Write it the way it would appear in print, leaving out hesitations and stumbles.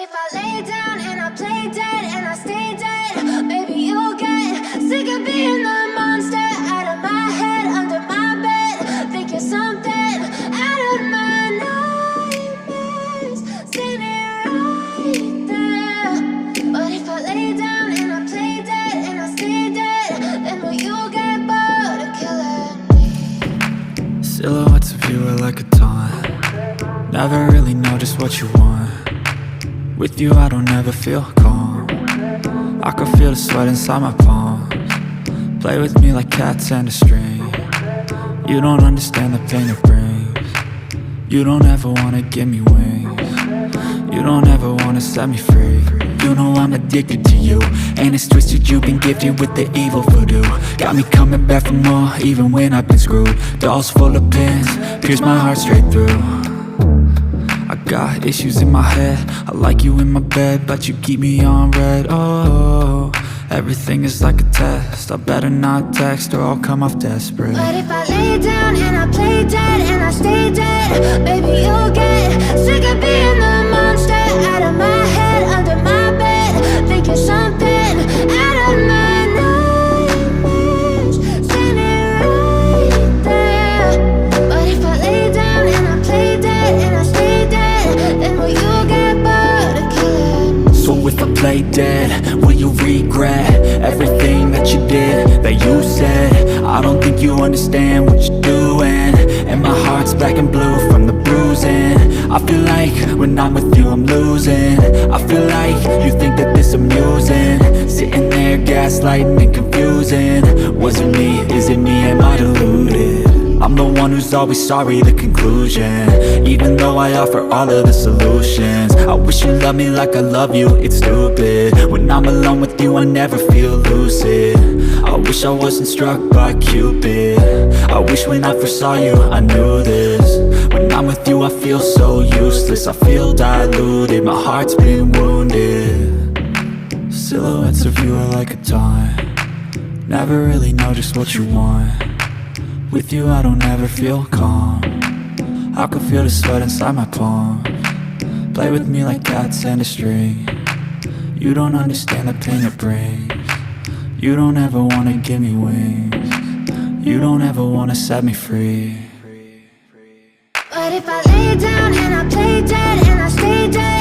if I lay down and I play dead and I stay dead, maybe you'll get sick of being the monster out of my head, under my bed. Think you're something out of my nightmares, standing right there. But if I lay down and I play dead and I stay dead, then will you get bored of killing me? Silhouettes of you are like a taunt. Never really know just what you want. With you I don't ever feel calm. I can feel the sweat inside my palms. Play with me like cats and a string. You don't understand the pain it brings. You don't ever wanna give me wings. You don't ever wanna set me free. You know I'm addicted to you, and it's twisted, you've been gifted with the evil voodoo. Got me coming back for more, even when I've been screwed. Dolls full of pins, pierce my heart straight through. I got issues in my head, I like you in my bed, but you keep me on red. Oh, everything is like a test, I better not text or I'll come off desperate. But if I lay down and I play dead and I stay dead, maybe you'll get sick of being the monster out of my head, under my bed. Think you're something out of my nightmares, standing right there. But if I lay down and I play dead and I stay dead, then will you get bored of killing me? So if I play dead, will you regret everything that you did, that you said? I don't think you understand what you're doing, and my heart's black and blue from the bruising. I feel like when I'm with you I'm losing. I feel like you think that this amusing, sitting there gaslighting and confusing. Was it me? Is it me? Am I deluded? I'm the one who's always sorry, the conclusion, even though I offer all of the solutions. I wish you loved me like I love you, it's stupid. When I'm alone with you I never feel lucid. I wish I wasn't struck by Cupid. I wish when I first saw you I knew this. When I'm with you I feel so useless, I feel diluted, my heart's been wounded. Silhouettes of you are like a taunt. Never really know just what you want. With you I don't ever feel calm. I can feel the sweat inside my palms. Play with me like cats and a string. You don't understand the pain it brings. You don't ever wanna give me wings. You don't ever wanna set me free. But if I lay down and I play dead and I stay dead,